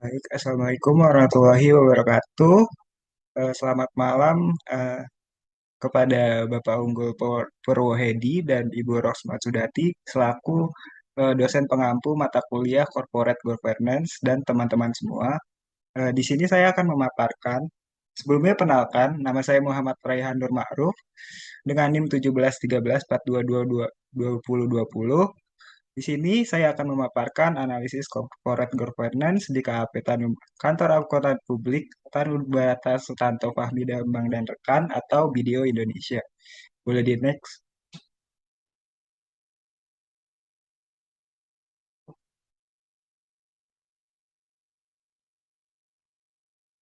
Baik, Assalamualaikum warahmatullahi wabarakatuh. Selamat malam eh, kepada Bapak Unggul Purwohedi dan Ibu Rosma Sudati selaku dosen pengampu mata kuliah Corporate Governance dan teman-teman semua. Di sini saya akan memaparkan, sebelumnya kenalkan, nama saya Muhammad Raihan Nur Ma'ruf dengan NIM 171342222020. Di sini saya akan memaparkan analisis corporate governance di KAP Kantor Akuntan Publik Tanubata Sutanto Fahmi Dambang dan Rekan atau Video Indonesia. Boleh di next.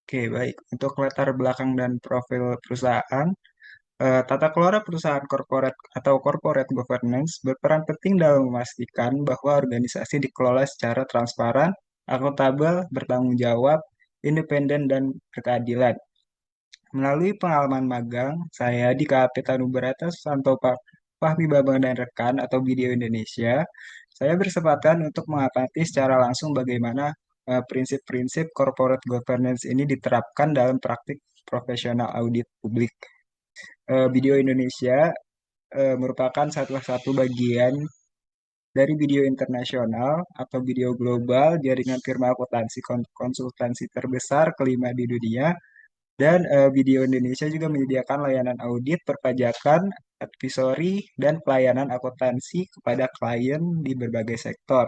Oke, baik. Untuk latar belakang dan profil perusahaan, tata kelola perusahaan corporate atau corporate governance berperan penting dalam memastikan bahwa organisasi dikelola secara transparan, akuntabel, bertanggung jawab, independen, dan berkeadilan. Melalui pengalaman magang, saya di KAP Tanuberata Susanto Fahmi Bambang dan Rekan atau Video Indonesia, saya berkesempatan untuk mengamati secara langsung bagaimana prinsip-prinsip corporate governance ini diterapkan dalam praktik profesional audit publik. Video Indonesia merupakan salah satu bagian dari video internasional atau video global jaringan firma akuntansi konsultansi terbesar kelima di dunia dan Video Indonesia juga menyediakan layanan audit, perpajakan, advisory, dan pelayanan akuntansi kepada klien di berbagai sektor.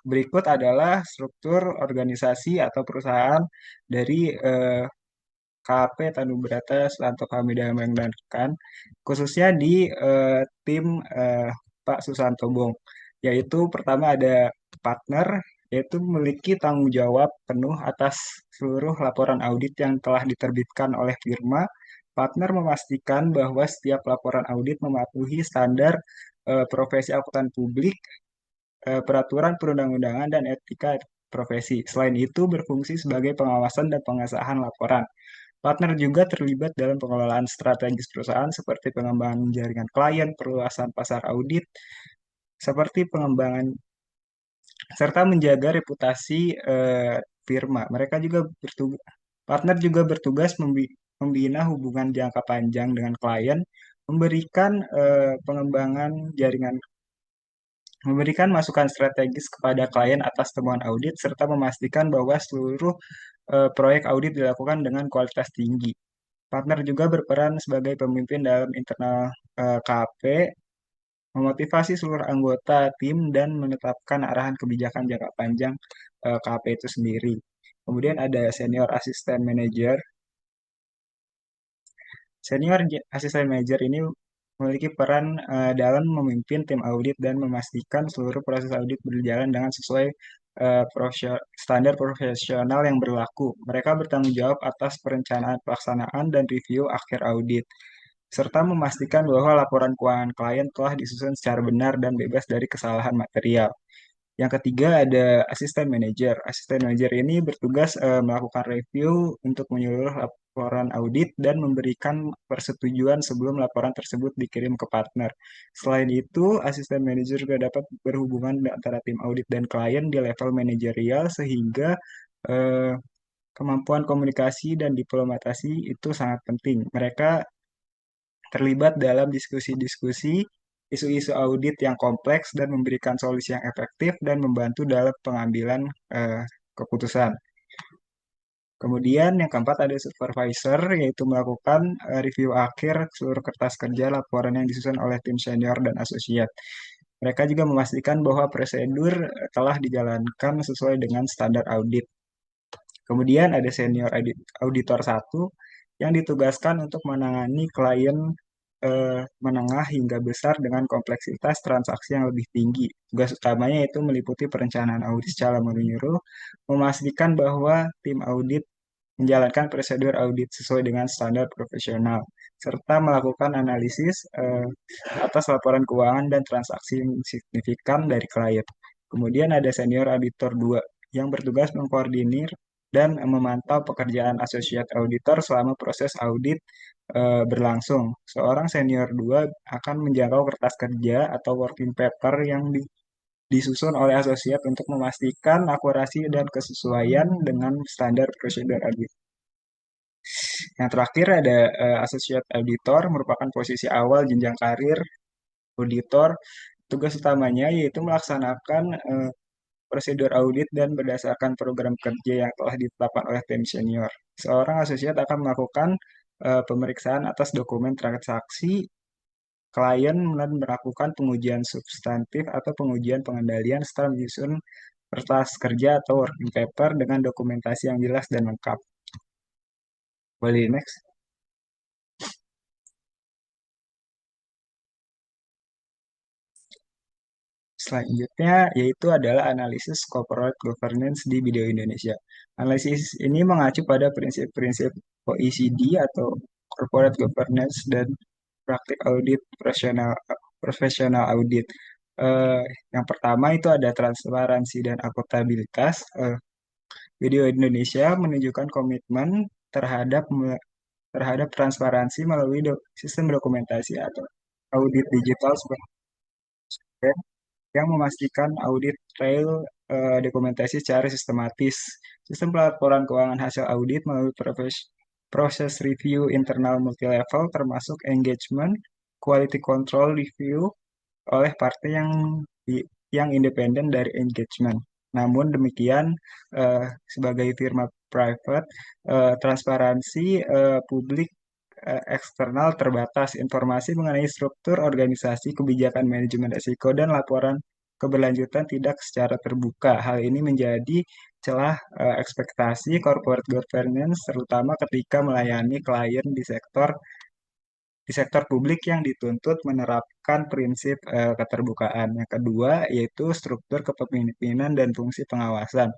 Berikut adalah struktur organisasi atau perusahaan dari KP Tanubrata Sutanto Kami Damang dan Rekan, khususnya di tim Pak Susanto Bong, yaitu pertama ada partner, yaitu memiliki tanggung jawab penuh atas seluruh laporan audit yang telah diterbitkan oleh firma. Partner memastikan bahwa setiap laporan audit mematuhi standar profesi akuntan publik, peraturan perundang-undangan, dan etika profesi. Selain itu, berfungsi sebagai pengawasan dan pengesahan laporan. Partner juga terlibat dalam pengelolaan strategis perusahaan seperti pengembangan jaringan klien, perluasan pasar audit, seperti pengembangan serta menjaga reputasi firma. Partner juga bertugas membina hubungan jangka panjang dengan klien, memberikan pengembangan jaringan, memberikan masukan strategis kepada klien atas temuan audit, serta memastikan bahwa seluruh proyek audit dilakukan dengan kualitas tinggi. Partner juga berperan sebagai pemimpin dalam internal KP, memotivasi seluruh anggota tim dan menetapkan arahan kebijakan jangka panjang KP itu sendiri. Kemudian ada senior assistant manager. Assistant manager ini memiliki peran dalam memimpin tim audit dan memastikan seluruh proses audit berjalan dengan sesuai standar profesional yang berlaku. Mereka bertanggung jawab atas perencanaan pelaksanaan dan review akhir audit, serta memastikan bahwa laporan keuangan klien telah disusun secara benar dan bebas dari kesalahan material. Yang ketiga ada asisten manajer. Asisten manajer ini bertugas melakukan review untuk menyeluruh laporan audit dan memberikan persetujuan sebelum laporan tersebut dikirim ke partner. Selain itu, asisten manajer juga dapat berhubungan antara tim audit dan klien di level manajerial sehingga eh, kemampuan komunikasi dan diplomatasi itu sangat penting. Mereka terlibat dalam diskusi-diskusi isu-isu audit yang kompleks dan memberikan solusi yang efektif dan membantu dalam pengambilan keputusan. Kemudian yang keempat ada supervisor, yaitu melakukan review akhir seluruh kertas kerja laporan yang disusun oleh tim senior dan asosiat. Mereka juga memastikan bahwa prosedur telah dijalankan sesuai dengan standar audit. Kemudian ada senior auditor satu yang ditugaskan untuk menangani klien menengah hingga besar dengan kompleksitas transaksi yang lebih tinggi. Tugas utamanya itu meliputi perencanaan audit secara menyeluruh, memastikan bahwa tim audit menjalankan prosedur audit sesuai dengan standar profesional, serta melakukan analisis atas laporan keuangan dan transaksi signifikan dari klien. Kemudian ada senior auditor 2 yang bertugas mengkoordinir dan memantau pekerjaan associate auditor selama proses audit berlangsung. Seorang senior 2 akan menjangkau kertas kerja atau working paper yang disusun oleh asosiat untuk memastikan akurasi dan kesesuaian dengan standar prosedur audit. Yang terakhir ada associate auditor, merupakan posisi awal jenjang karir auditor. Tugas utamanya yaitu melaksanakan prosedur audit dan berdasarkan program kerja yang telah ditetapkan oleh tim senior. Seorang asosiat akan melakukan pemeriksaan atas dokumen transaksi klien dan melakukan pengujian substantif atau pengujian pengendalian setelah menyusun kertas kerja atau working paper dengan dokumentasi yang jelas dan lengkap. Boleh next. Selanjutnya yaitu adalah analisis corporate governance di video Indonesia. Analisis ini mengacu pada prinsip-prinsip OECD atau corporate governance dan praktik audit profesional audit. Eh, yang pertama itu ada transparansi dan akuntabilitas. Video Indonesia menunjukkan komitmen terhadap terhadap transparansi melalui sistem dokumentasi atau audit digital sebagai yang memastikan audit trail dokumentasi secara sistematis. Sistem pelaporan keuangan hasil audit melalui proses review internal multilevel termasuk engagement, quality control review oleh partai yang independen dari engagement. Namun demikian, sebagai firma private, transparansi publik eksternal terbatas. Informasi mengenai struktur organisasi, kebijakan manajemen risiko, dan laporan keberlanjutan tidak secara terbuka. Hal ini menjadi celah ekspektasi corporate governance, terutama ketika melayani klien di sektor publik yang dituntut menerapkan prinsip keterbukaan. Yang kedua yaitu struktur kepemimpinan dan fungsi pengawasan.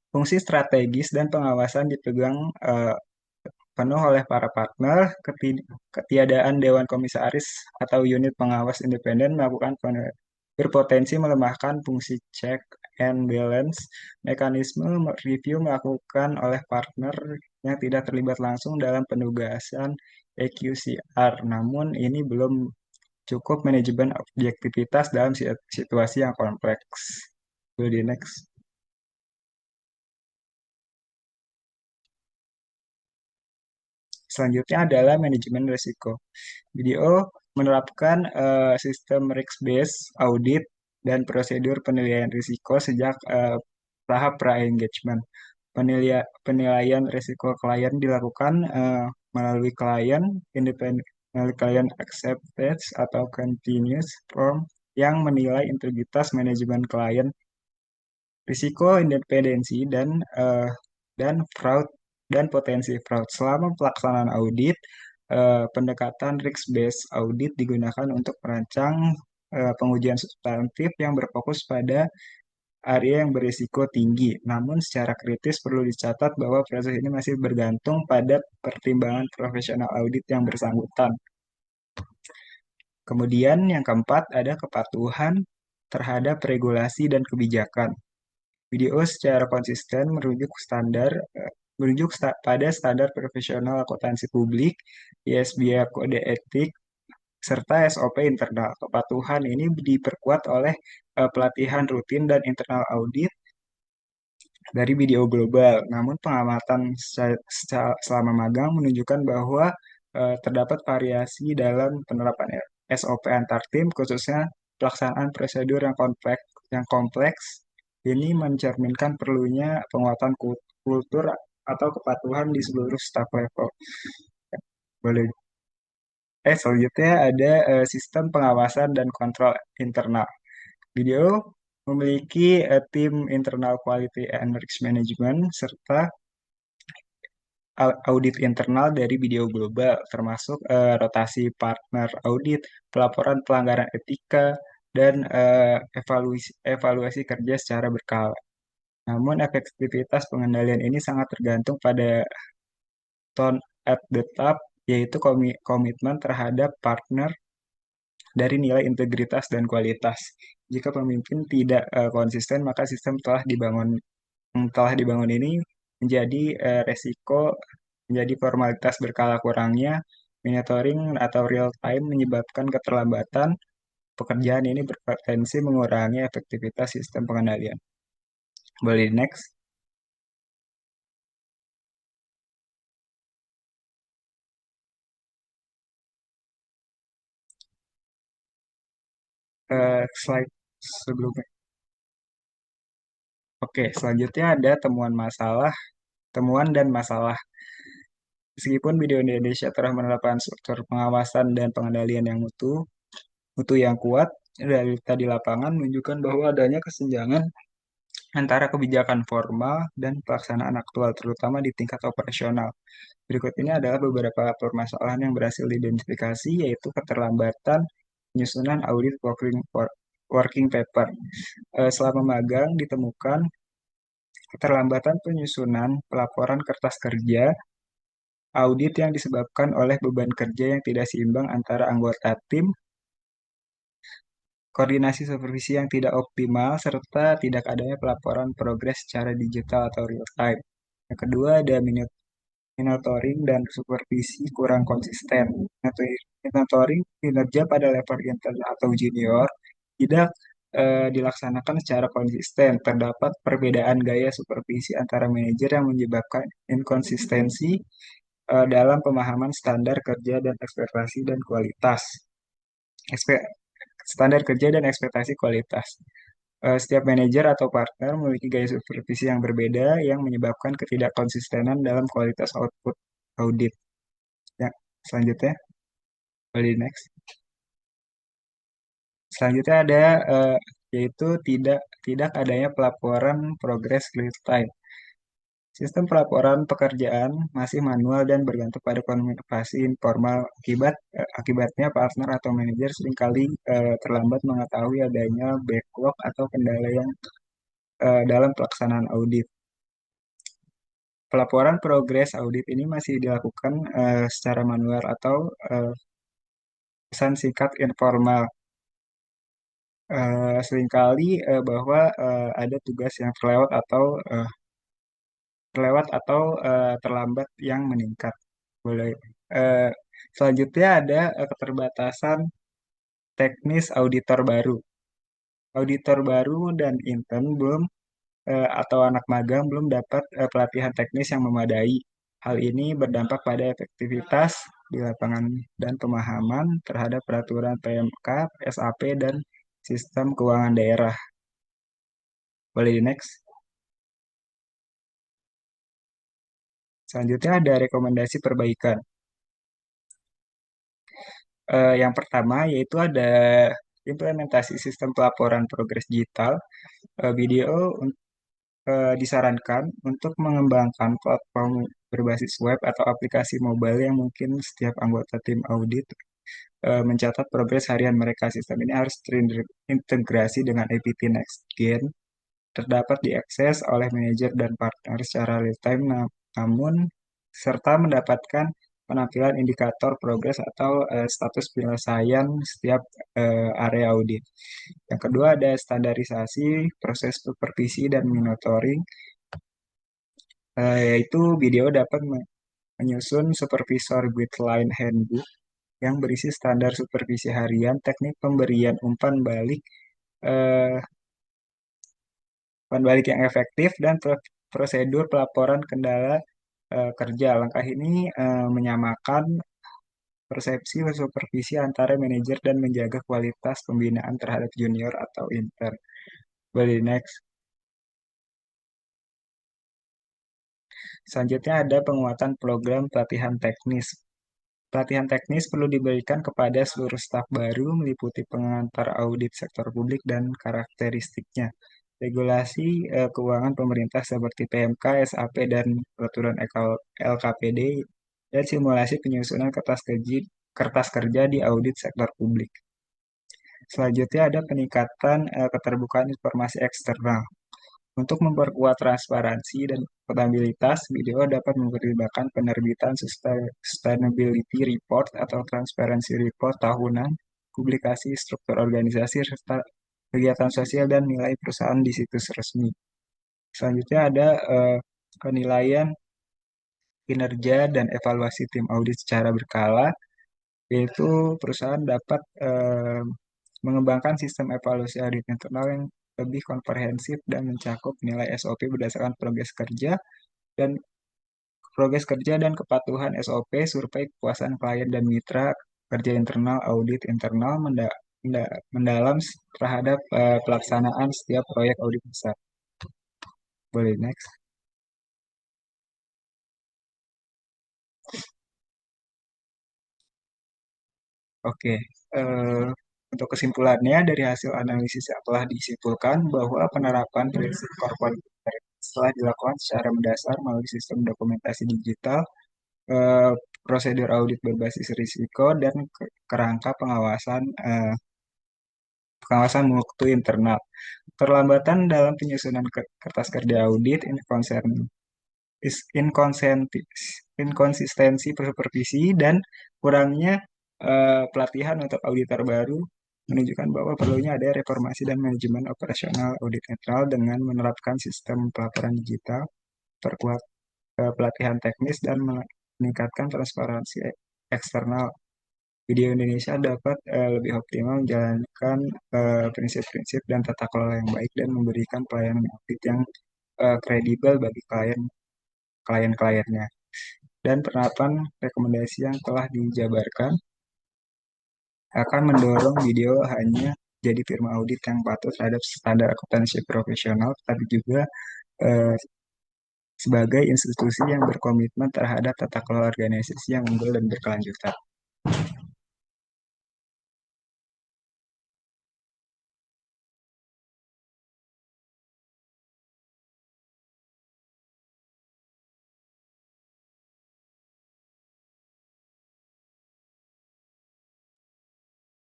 Fungsi strategis dan pengawasan dipegang penuh oleh para partner. Ketiadaan Dewan Komisaris atau unit pengawas independen berpotensi melemahkan fungsi check and balance. Mekanisme review melakukan oleh partner yang tidak terlibat langsung dalam penugasan EQCR. Namun ini belum cukup manajemen objektivitas dalam situasi yang kompleks. Go di next. Selanjutnya adalah manajemen risiko. Video menerapkan sistem risk-based audit dan prosedur penilaian risiko sejak tahap pra-engagement. Penilaian risiko klien dilakukan melalui melalui klien acceptance atau continuous form yang menilai integritas manajemen klien, risiko independensi dan fraud dan potensi fraud. Selama pelaksanaan audit, pendekatan risk-based audit digunakan untuk merancang pengujian substantif yang berfokus pada area yang berisiko tinggi. Namun secara kritis perlu dicatat bahwa proses ini masih bergantung pada pertimbangan profesional audit yang bersangkutan. Kemudian yang keempat ada kepatuhan terhadap regulasi dan kebijakan. Video secara konsisten merujuk pada standar profesional akuntansi publik, ISBA kode etik, serta SOP internal. Kepatuhan ini diperkuat oleh pelatihan rutin dan internal audit dari video global. Namun pengamatan selama magang menunjukkan bahwa terdapat variasi dalam penerapan SOP antar tim, khususnya pelaksanaan prosedur yang kompleks. Ini mencerminkan perlunya penguatan kultur atau kepatuhan di seluruh staf level. Boleh. Selanjutnya ada sistem pengawasan dan kontrol internal. Video memiliki tim internal quality and risk management serta audit internal dari video global, termasuk rotasi partner audit, pelaporan pelanggaran etika, dan evaluasi kerja secara berkala. Namun efektivitas pengendalian ini sangat tergantung pada tone at the top, yaitu komitmen terhadap partner dari nilai integritas dan kualitas. Jika pemimpin tidak konsisten, maka sistem telah dibangun ini menjadi resiko, menjadi formalitas berkala kurangnya, monitoring atau real time menyebabkan keterlambatan, pekerjaan ini berpotensi mengurangi efektivitas sistem pengendalian. Boleh next. Slide sebelumnya. Oke, selanjutnya ada temuan dan masalah. Meskipun video Indonesia telah menerapkan struktur pengawasan dan pengendalian yang mutu yang kuat, realita di lapangan menunjukkan bahwa adanya kesenjangan antara kebijakan formal dan pelaksanaan aktual, terutama di tingkat operasional. Berikut ini adalah beberapa permasalahan yang berhasil diidentifikasi, yaitu keterlambatan penyusunan audit working paper. Selama magang ditemukan keterlambatan penyusunan pelaporan kertas kerja audit yang disebabkan oleh beban kerja yang tidak seimbang antara anggota tim, koordinasi supervisi yang tidak optimal, serta tidak adanya pelaporan progres secara digital atau real time. Yang kedua ada monitoring dan supervisi kurang konsisten. Monitoring kinerja pada level intern atau junior tidak dilaksanakan secara konsisten. Terdapat perbedaan gaya supervisi antara manajer yang menyebabkan inkonsistensi dalam pemahaman standar kerja dan ekspektasi dan kualitas. Ekspe- Standar kerja dan ekspektasi kualitas. Setiap manajer atau partner memiliki gaya supervisi yang berbeda yang menyebabkan ketidakkonsistenan dalam kualitas output audit. Ya, selanjutnya, boleh next. Selanjutnya ada yaitu tidak adanya pelaporan progress real time. Sistem pelaporan pekerjaan masih manual dan bergantung pada komunikasi informal. Akibatnya partner atau manajer seringkali terlambat mengetahui adanya backlog atau kendala yang dalam pelaksanaan audit. Pelaporan progres audit ini masih dilakukan secara manual atau pesan singkat informal. Seringkali bahwa ada tugas yang terlewat atau terlambat yang meningkat. Boleh. Eh, Selanjutnya ada keterbatasan teknis auditor baru. Auditor baru dan intern atau anak magang belum dapat pelatihan teknis yang memadai. Hal ini berdampak pada efektivitas di lapangan dan pemahaman terhadap peraturan PMK, SAP, dan sistem keuangan daerah. Boleh di next. Selanjutnya ada rekomendasi perbaikan. Yang pertama yaitu ada implementasi sistem pelaporan progres digital. Video disarankan untuk mengembangkan platform berbasis web atau aplikasi mobile yang mungkin setiap anggota tim audit mencatat progres harian mereka. Sistem ini harus terintegrasi dengan APT NextGen, terdapat diakses oleh manajer dan partner secara real time, namun serta mendapatkan penampilan indikator progres atau status penyelesaian setiap area audit. Yang kedua ada standarisasi proses supervisi dan monitoring, yaitu video dapat menyusun supervisor guideline handbook yang berisi standar supervisi harian, teknik pemberian eh, umpan balik yang efektif, dan prosedur pelaporan kendala kerja. Langkah ini menyamakan persepsi supervisi antara manajer dan menjaga kualitas pembinaan terhadap junior atau intern. Boleh next. Selanjutnya ada penguatan program pelatihan teknis. Pelatihan teknis perlu diberikan kepada seluruh staf baru meliputi pengantar audit sektor publik dan karakteristiknya. Regulasi keuangan pemerintah seperti PMK, SAP, dan peraturan LKPD, dan simulasi penyusunan kertas kerja di audit sektor publik. Selanjutnya ada peningkatan keterbukaan informasi eksternal. Untuk memperkuat transparansi dan akuntabilitas, video dapat mempertimbangkan penerbitan Sustainability Report atau Transparency Report tahunan, publikasi struktur organisasi, serta kegiatan sosial dan nilai perusahaan di situs resmi. Selanjutnya ada penilaian kinerja dan evaluasi tim audit secara berkala, yaitu perusahaan dapat mengembangkan sistem evaluasi audit internal yang lebih komprehensif dan mencakup nilai SOP berdasarkan dan progres kerja dan kepatuhan SOP, survei kepuasan klien dan mitra kerja internal, audit internal mendalam terhadap pelaksanaan setiap proyek audit besar. Boleh next. Oke, eh, untuk kesimpulannya dari hasil analisis yang telah disimpulkan bahwa penerapan prinsip corporate governance telah dilakukan secara mendasar melalui sistem dokumentasi digital, eh, prosedur audit berbasis risiko, dan kerangka pengawasan mutu internal. Keterlambatan dalam penyusunan kertas kerja audit, inkonsistensi supervisi, dan kurangnya pelatihan untuk auditor baru menunjukkan bahwa perlunya ada reformasi dan manajemen operasional audit netral dengan menerapkan sistem pelaporan digital, perkuat pelatihan teknis, dan meningkatkan transparansi eksternal. Video Indonesia dapat lebih optimal menjalankan prinsip-prinsip dan tata kelola yang baik dan memberikan pelayanan audit yang kredibel bagi klien-kliennya. Dan penerapan rekomendasi yang telah dijabarkan akan mendorong video hanya jadi firma audit yang patuh terhadap standar akuntansi profesional, tapi juga eh, sebagai institusi yang berkomitmen terhadap tata kelola organisasi yang unggul dan berkelanjutan.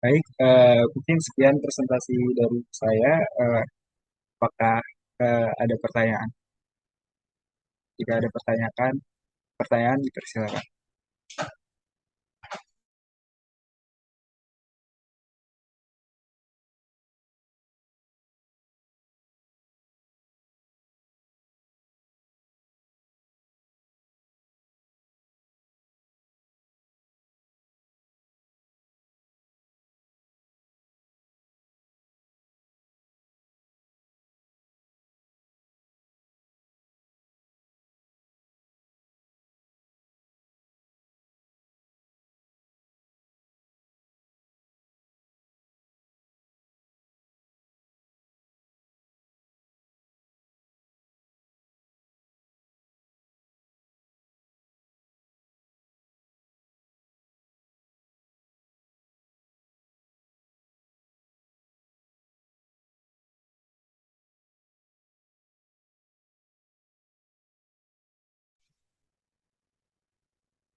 Baik, mungkin sekian presentasi dari saya. Apakah ada pertanyaan? Jika ada pertanyaan dipersilakan.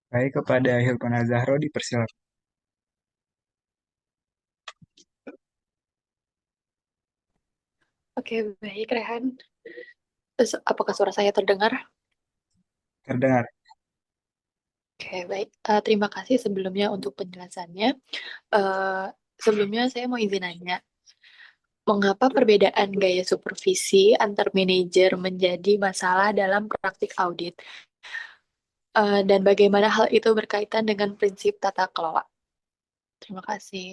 Baik, kepada Hilpana Zahro dipersilakan. Oke, baik Rehan. Terus, apakah suara saya terdengar? Terdengar. Oke, baik. Terima kasih sebelumnya untuk penjelasannya. Eh, Sebelumnya saya mau izin nanya, mengapa perbedaan gaya supervisi antar manajer menjadi masalah dalam praktik audit? Dan bagaimana hal itu berkaitan dengan prinsip tata kelola? Terima kasih.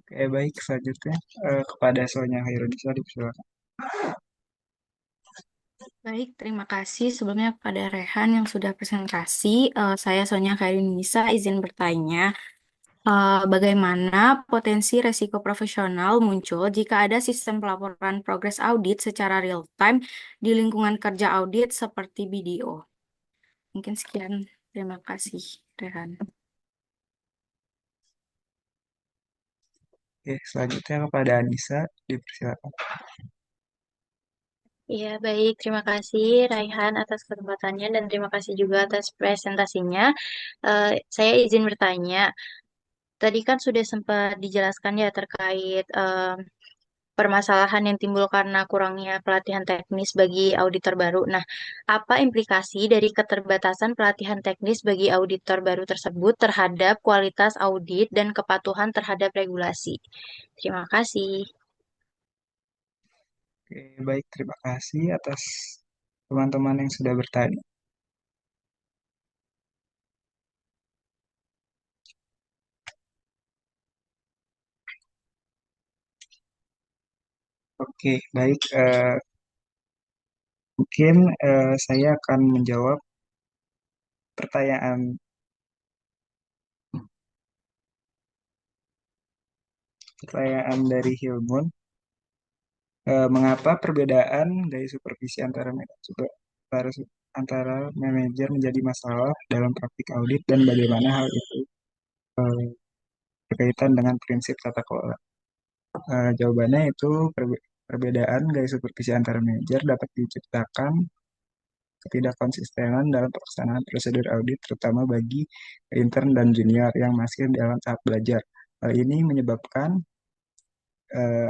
Oke, baik. Selanjutnya kepada Sonya Hairunisa dipersilakan. Baik, terima kasih sebelumnya kepada Rehan yang sudah presentasi. Saya Sonia Nisa izin bertanya, bagaimana potensi resiko profesional muncul jika ada sistem pelaporan progres audit secara real time di lingkungan kerja audit seperti BDO? Mungkin sekian, terima kasih, Rehan. Oke, selanjutnya kepada Anissa dipersilakan. Iya, baik. Terima kasih Raihan atas kesempatannya dan terima kasih juga atas presentasinya. Saya izin bertanya, tadi kan sudah sempat dijelaskan ya terkait permasalahan yang timbul karena kurangnya pelatihan teknis bagi auditor baru. Nah, apa implikasi dari keterbatasan pelatihan teknis bagi auditor baru tersebut terhadap kualitas audit dan kepatuhan terhadap regulasi? Terima kasih. Oke, baik. Terima kasih atas teman-teman yang sudah bertanya. Oke, baik. Mungkin saya akan menjawab pertanyaan pertanyaan dari Hilmun. Mengapa perbedaan gaya supervisi antara, antara manajer menjadi masalah dalam praktik audit dan bagaimana hal itu eh, berkaitan dengan prinsip tata kelola? Jawabannya itu perbedaan gaya supervisi antara manajer dapat diciptakan ketidakkonsistenan dalam pelaksanaan prosedur audit, terutama bagi intern dan junior yang masih dalam tahap belajar. Hal ini menyebabkan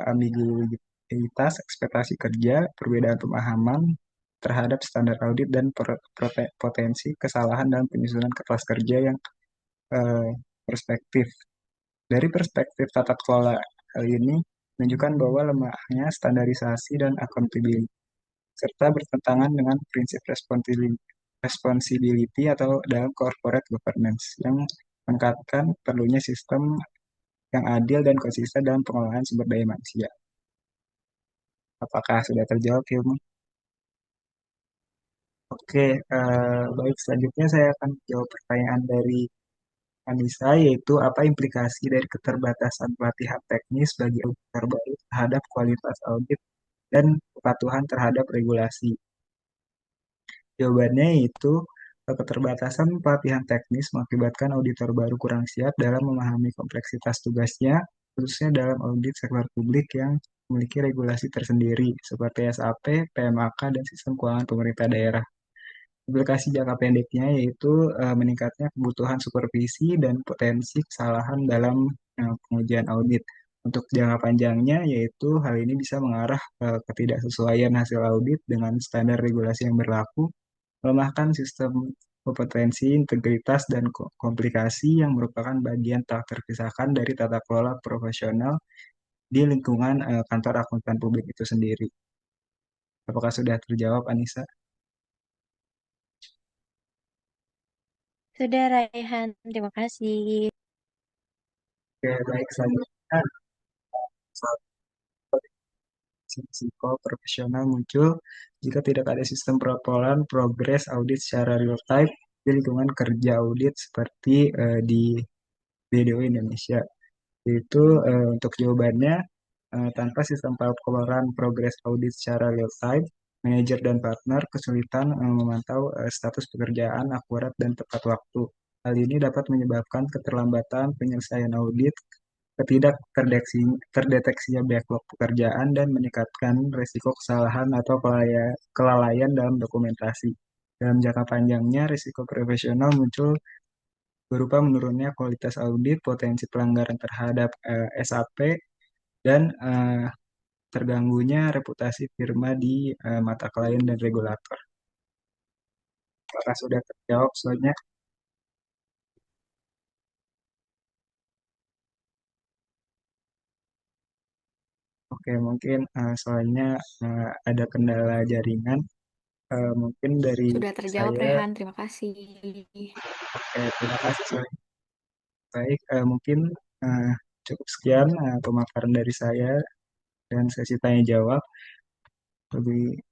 ambiguitas ekspektasi kerja, perbedaan pemahaman terhadap standar audit, dan potensi kesalahan dalam penyusunan kelas kerja yang eh, perspektif. Dari perspektif tata kelola, hal ini menunjukkan bahwa lemahnya standarisasi dan accountability serta bertentangan dengan prinsip responsibility atau dalam corporate governance yang menekankan perlunya sistem yang adil dan konsisten dalam pengelolaan sumber daya manusia. Apakah sudah terjawab, Hilman? Oke, baik. Selanjutnya saya akan jawab pertanyaan dari Anissa, yaitu apa implikasi dari keterbatasan pelatihan teknis bagi auditor baru terhadap kualitas audit dan kepatuhan terhadap regulasi. Jawabannya yaitu keterbatasan pelatihan teknis mengakibatkan auditor baru kurang siap dalam memahami kompleksitas tugasnya, khususnya dalam audit sektor publik yang memiliki regulasi tersendiri seperti SAP, PMAK, dan sistem keuangan pemerintah daerah. Implikasi jangka pendeknya yaitu meningkatnya kebutuhan supervisi dan potensi kesalahan dalam pengujian audit. Untuk jangka panjangnya yaitu hal ini bisa mengarah ketidaksesuaian hasil audit dengan standar regulasi yang berlaku, melemahkan sistem kompetensi, integritas, dan komplikasi yang merupakan bagian tak terpisahkan dari tata kelola profesional di lingkungan kantor akuntan publik itu sendiri. Apakah sudah terjawab, Anissa? Sudah, Raihan. Terima kasih. Oke, baik. Selanjutnya, risiko profesional muncul jika tidak ada sistem pelaporan progres audit secara real time di lingkungan kerja audit seperti di BDO Indonesia. Yaitu untuk jawabannya, tanpa sistem pelaporan progres audit secara real time, manajer dan partner kesulitan memantau status pekerjaan akurat dan tepat waktu. Hal ini dapat menyebabkan keterlambatan penyelesaian audit, terdeteksinya backlog pekerjaan, dan meningkatkan risiko kesalahan atau kelalaian dalam dokumentasi. Dalam jangka panjangnya, risiko profesional muncul berupa menurunnya kualitas audit, potensi pelanggaran terhadap SAP, dan terganggunya reputasi firma di mata klien dan regulator. Apakah sudah terjawab soalnya? Oke, mungkin soalnya ada kendala jaringan. Mungkin dari Sudah terjawab, saya, Rehan. Terima kasih. terima kasih. Baik, mungkin eh, cukup sekian pemaparan dari saya dan sesi tanya jawab. Lebih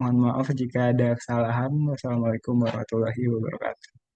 mohon maaf jika ada kesalahan. Wassalamualaikum warahmatullahi wabarakatuh.